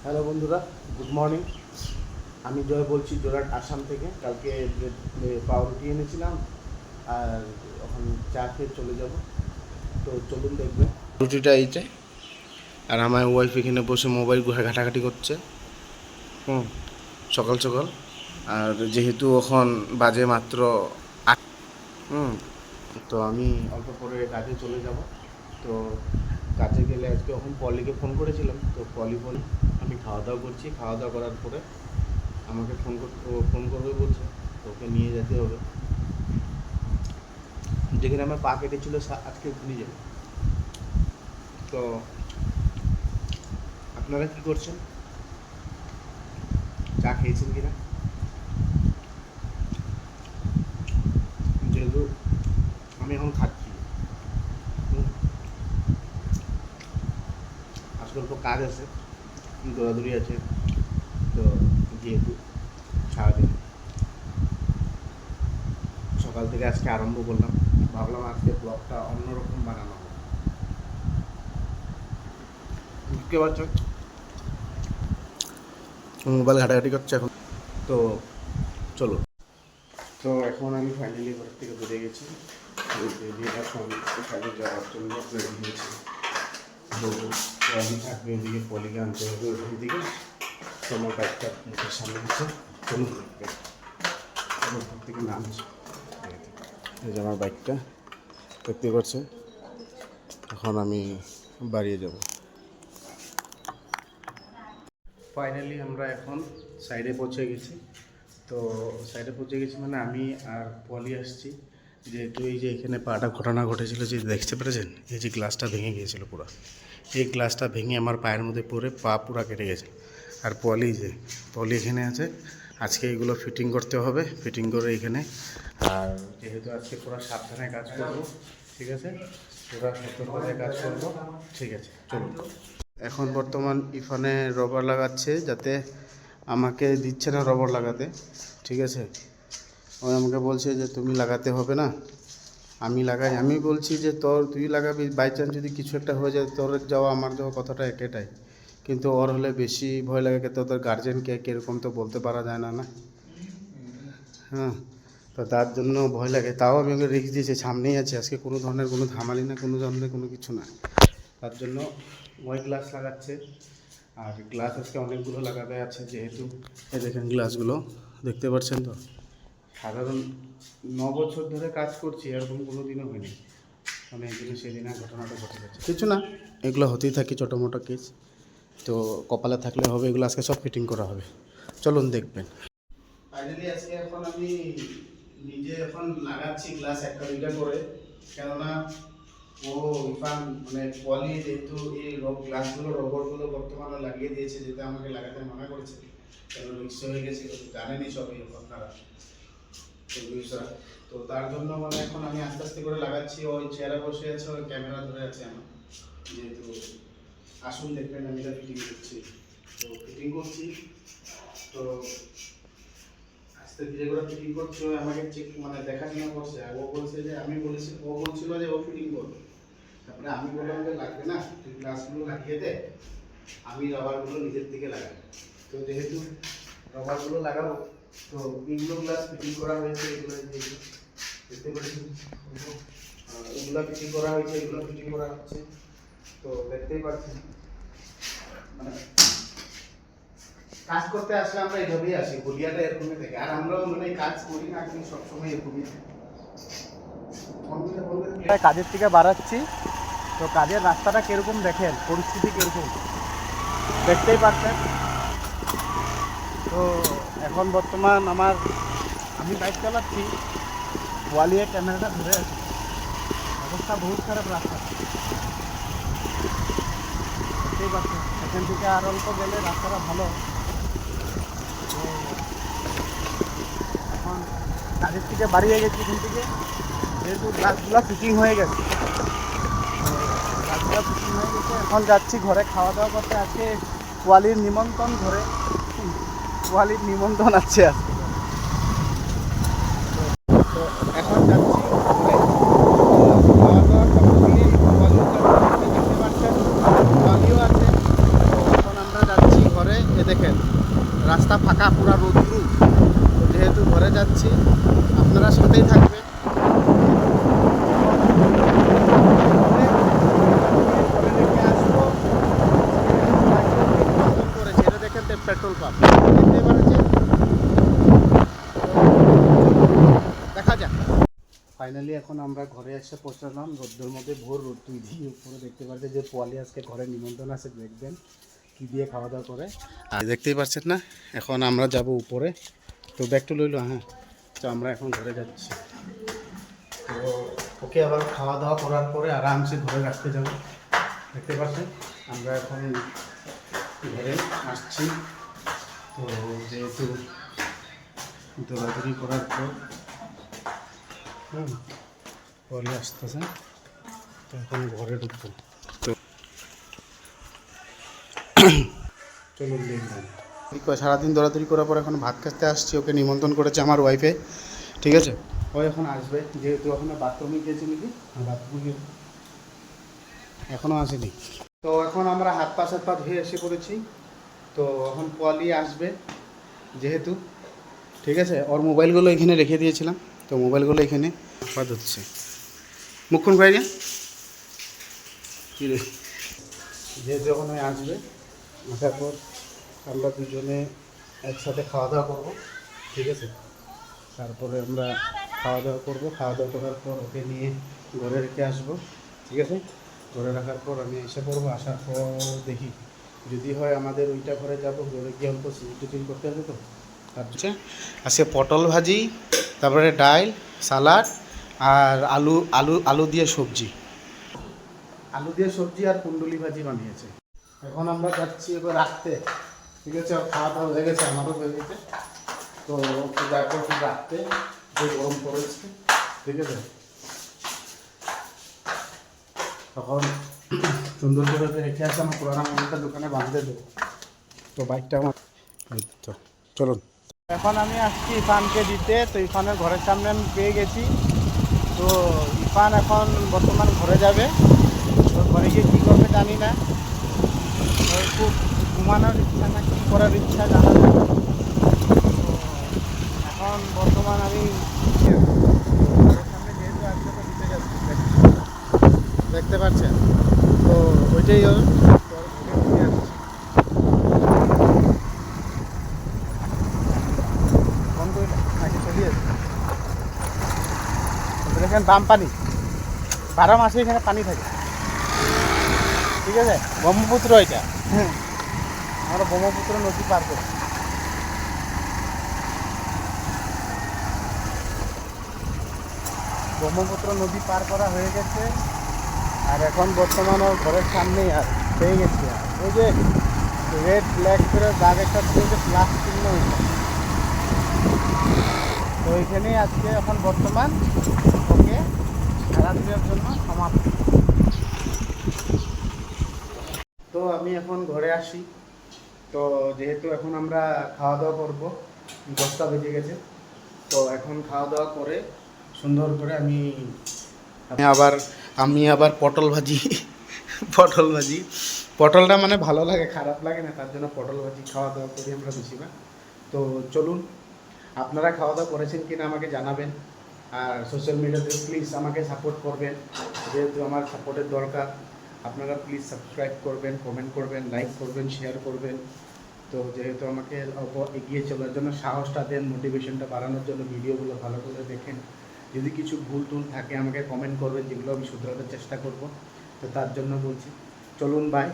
Hello বন্ধুরা, good morning. আমি জয় বলছি জোরাট আসাম থেকে। কালকে পাউরুটি এনেছিলাম আর এখন চা খেয়ে চলে যাব। তো চলুন দেখবেন রুটিটা এইটাই। আর আমার ওয়াইফ এখানে বসে মোবাইল ঘাটাঘাটি করছে সকাল সকাল। আর যেহেতু এখন বাজে মাত্র 8, তো আমি অল্প পরে কাজে চলে যাব। তো কাজে গেলে আজকে এখন পলিকে ফোন করেছিলাম, তো পলি বল আমি খাওয়া দাওয়া করছি, খাওয়া দাওয়া করার পরে আমাকে ফোন করবে বলছে, তো ওকে নিয়ে যেতে হবে। যেখানে আমার পা কেটেছিল আজকে ভুলে যাবে। তো আপনারা কী করছেন? চা খেয়েছেন কিনা? যেহেতু আমি এখন খাচ্ছি, আজকাল তো কাজ আছে, দৌড়াদৌড়ি আছে। তো যেহেতু সারাদিন সকাল থেকে আজকে আরম্ভ করলাম, ভাবলাম আজকে ব্লগটা অন্যরকম বানানো হবে। বুঝতে পারছো, মোবাইল ঘাটাঘাটি করছে এখন। তো চলো। তো এখন আমি ফাইনালি ঘর থেকে বেরিয়ে গেছি, এখন কাজে যাওয়ার জন্য রেডি হয়েছি। তো পলি থাকবে ওদিকে, পলিকে আনতে হবে ওইদিকে। তো আমার বাইকটা মুখের সামনে আছে, চলুন ঘর থেকে নামছি। এই যে আমার বাইকটা দেখতে পাচ্ছেন। এখন আমি বাড়িয়ে যাব। ফাইনালি আমরা এখন সাইডে পৌঁছে গেছি। তো সাইডে পৌঁছে গেছি মানে আমি আর পলি আসছি। যেহেতু এই যে এখানে পাটা ঘটনা ঘটেছিল, যে দেখতে পেরেছেন, এই যে গ্লাসটা ভেঙে গিয়েছিল পুরো। এই গ্লাসটা ভেঙে আমার পায়ের মধ্যে পড়ে পা পুরো কেটে গেছে। আর পলি এখানে আছে। আজকে এগুলো ফিটিং করতে হবে, ফিটিং করে এখানে। আর যেহেতু আজকে পুরো সাবধানে কাজ করবো, ঠিক আছে, পুরো সতর্কতায় কাজ করবো, ঠিক আছে চলুন। এখন বর্তমান ইরফানে রবার লাগাচ্ছে, যাতে আমাকে দিচ্ছে না রবার লাগাতে, ঠিক আছে। ও আমাকে বলছে যে তুমি লাগাতে হবে না, আমি লাগাই। আমি বলছি যে তুই লাগাবি, বাই চান্স যদি কিছু একটা হয়ে যায়, তোর যাওয়া আমার যাওয়া কথাটা একটাই। কিন্তু ওর হলে বেশি ভয় লাগে, তোদের গার্জেনকে কীরকম তো বলতে পারা যায় না। হ্যাঁ, তো তার জন্য ভয় লাগে। তাও আমি ওকে রিস্ক দিয়েছি, সামনেই আছে, আজকে কোনো ধরনের কোনো ঝামেলি না, কোনো ধরনের কোনো কিছু না। তার জন্য ওই গ্লাস লাগাচ্ছে। আর গ্লাস আজকে অনেকগুলো লাগাতে আছে, যেহেতু এই দেখেন গ্লাসগুলো দেখতে পাচ্ছেন। তো সাধারণ 9 বছর ধরে কাজ করছি, এরকম কোনো দিনও হয়নি। মানে এই দিনে সেদিন ঘটনাটা ঘটে গেছে, কিছু না, এগুলো হতেই থাকে ছোটো মোটো কেস। তো কপালে থাকলে হবে, এগুলো আজকে সব ফিটিং করা হবে, চলুন দেখবেন। ফাইনালি আজকে এখন আমি নিজে এখন লাগাচ্ছি গ্লাস একটা দুইটা করে, কেননা ও ইরফান মানে পলি যেহেতু এই গ্লাসগুলো রবারগুলো বর্তমানে লাগিয়ে দিয়েছে, যেটা আমাকে লাগাতে মানা করেছে, কেন রিক্স হয়ে গেছে, জানেনই সবই আপনারা। তো তার জন্য মানে এখন আমি আস্তে আস্তে করে লাগাচ্ছি। ওই চেয়ারে বসে আছে, ওই ক্যামেরা ধরে আছে আমার, যেহেতু আসুন দেখবেন আমি এটা ফিটিং করছি। তো ফিটিং করছি, তো আস্তে ধীরে করে ফিটিং করছি। ও আমাকে চেক মানে দেখাশোনা করছে। আর ও বলছে যে ও বলছিল যে ও ফিটিং করবে। তারপরে আমি বললাম যে লাগবে না, তুই গ্লাসগুলো লাগিয়ে দে, আমি রাবারগুলো নিজের দিকে লাগাই। তো যেহেতু রাবারগুলো লাগাবো, তো এইগুলো গ্লাস ফিটিং করা হয়েছে, এগুলো দেখতে পাচ্ছেন, এগুলো ফিটিং করা হয়েছে, এগুলো ফিটিং করা হচ্ছে। তো দেখতেই পাচ্ছেন, মানে কাজ করতে আসলে আমরা এইভাবেই আসি, গলিয়াটা এরকমই থাকে। আর আমরাও মানে কাজ করি না কিন্তু সবসময় এরকমই থাকে। কাজের থেকে বাড়াচ্ছি, তো কাজের রাস্তাটা কিরকম দেখেন, পরিস্থিতি কিরকম দেখতেই পাচ্ছেন। তো এখন বর্তমান আমি বাইক চালাচ্ছি, ওয়ালিয়ে ক্যামেরাটা ধরে আছি। অবস্থা বহুত খারাপ রাস্তা, দেখতেই পাচ্ছেন। এখান থেকে আর অল্প গেলে রাস্তাটা ভালো। তো এখন কাজের থেকে বাড়িয়ে গেছি, এখান থেকে যেহেতু গ্লাসগুলো ফিটিং হয়ে গেছে, এখন যাচ্ছি ঘরে খাওয়া দাওয়া করতে। আজকে ওয়ালির নিমন্ত্রণ, ঘরে ওয়ালির নিমন্ত্রণ আছে আজকে। তো এখন যাচ্ছি খাওয়া দাওয়া ওয়ালিও আছে, এখন আমরা যাচ্ছি ঘরে। দেখেন রাস্তা ফাঁকা, পুরা রোদ্রু। তো যেহেতু ঘরে যাচ্ছি, আপনারা সাথেই থাকবেন। পেট্রোল পাম্প দেখতে পাচ্ছেন, দেখা যাক। ফাইনালি এখন আমরা ঘরে এসে পৌঁছালাম। রোদ্রের মধ্যে ভোর রোদ, তুই দিয়ে উপরে দেখতে পাচ্ছি যে পোয়ালি আজকে ঘরে নিমন্ত্রণ আছে, দেখবেন কী দিয়ে খাওয়া দাওয়া করে। আর দেখতেই পাচ্ছেন না, এখন আমরা যাব উপরে। তো ব্যাগটা লইলো, হ্যাঁ। তো আমরা এখন ঘরে যাচ্ছি। তো ওকে আবার খাওয়া দাওয়া করার পরে আরামসে ঘরে রাখতে যাবো। দেখতে পাচ্ছেন আমরা এখন ঘরে আসছি। তো যেহেতু দৌড়াদৌড়ি করার পর পরে আসতেছে, তো এখন ঘরে ঢুকবো। তো চলুন দেখবেন। সারাদিন দৌড়াদৌড়ি করার পর এখন ভাত খেতে আসছি। ওকে নিমন্ত্রণ করেছে আমার ওয়াইফে, ঠিক আছে। ও এখন আসবে, যেহেতু এখন বাথরুমে গিয়েছে নাকি, বাথরুমে এখনও আসেনি। তো এখন আমরা হাত পা ধুয়ে এসে পড়েছি। তো এখন পোয়ালি আসবে যেহেতু, ঠিক আছে। ওর মোবাইলগুলো এখানে রেখে দিয়েছিলাম, তো মোবাইলগুলো এখানে আপাত হচ্ছে। মুখুন ভাইয়া কী রে, যেহেতু এখন ওই আসবে, আসার পর আমরা দুজনে একসাথে খাওয়া দাওয়া করবো, ঠিক আছে। তারপরে আমরা খাওয়া দাওয়া করবো, খাওয়া দাওয়া করার পর ওকে নিয়ে ঘরে রেখে আসবো, ঠিক আছে। ঘরে রাখার পর আমি এসে পড়বো। আসার পর দেখি যদি হয় আমাদের ওইটা ঘরে যাবো, ঘরে গিয়ে অল্প টিফিন করতে হবে। তো আচ্ছা, আজকে পটল ভাজি, তারপরে ডাল, সালাড আর আলু আলু আলু দিয়ে সবজি, আলু দিয়ে সবজি আর কুণ্ডুলি ভাজি বানিয়েছে। এখন আমরা যাচ্ছি এবার রাখতে, ঠিক আছে। খাওয়া দাওয়া হয়ে গেছে, আমারও হয়ে গেছে। তো তারপর রাখতে, যে গরম পড়েছে, ঠিক আছে। তখন সুন্দর করে রেখে আসে আমার পুরানা মোবাইলটা দোকানে বাঁধতে দেবো। তো বাইকটা আমার, তো চলুন। এখন আমি আসছি ইরফানকে দিতে। তো ইরফানের ঘরের সামনে আমি পেয়ে গেছি। তো ইরফান এখন বর্তমান ঘরে যাবে। তো ঘরে গিয়ে কী করবে জানি না, ওর খুব ঘুমানোর ইচ্ছা না কী করার ইচ্ছা জানা যায়। তো এখন বর্তমান আমি ঘরের সামনে যেহেতু আসলে তো দিতে যাচ্ছি, দেখতে পাচ্ছেন। তো ওইটাই ওর দেখেন দাম পানি 12 মাসে এখানে পানি থাকে, ঠিক আছে। ব্রহ্মপুত্র এটা, আমরা ব্রহ্মপুত্র নদী পার করি। ব্রহ্মপুত্র নদী পার করা হয়ে গেছে। আর এখন বর্তমান ওর ঘরের সামনেই আর পেয়ে গেছি। আর ওই যে রেড ব্ল্যাক করে দাগ একটা দিয়েছে, প্লাস চিহ্ন, তো ওইখানেই আজকে এখন বর্তমান ওকে খেলাধুলার জন্য সমাপ্ত। তো আমি এখন ঘরে আসি। তো যেহেতু এখন আমরা খাওয়া দাওয়া করবো, 10টা বেজে গেছে। তো এখন খাওয়া দাওয়া করে সুন্দর করে আমি আবার পটল ভাজি পটলটা মানে ভালো লাগে, খারাপ লাগে না, তার জন্য পটল ভাজি খাওয়া দাওয়া করি আমরা বেশিরভাগ। তো চলুন, আপনারা খাওয়া দাওয়া করেছেন কিনা আমাকে জানাবেন। আর সোশ্যাল মিডিয়াতে প্লিজ আমাকে সাপোর্ট করবেন, যেহেতু আমার সাপোর্টের দরকার। আপনারা প্লিজ সাবস্ক্রাইব করবেন, কমেন্ট করবেন, লাইক করবেন, শেয়ার করবেন। তো যেহেতু আমাকে এগিয়ে চলার জন্য সাহসটা দেন, মোটিভেশনটা বাড়ানোর জন্য ভিডিওগুলো ভালো করে দেখেন। যদি কিছু ভুল টুল থাকে আমাকে কমেন্ট করবেন, যেগুলো আমি শুধরানোর চেষ্টা করব। তো তার জন্য বলছি, চলুন বাই।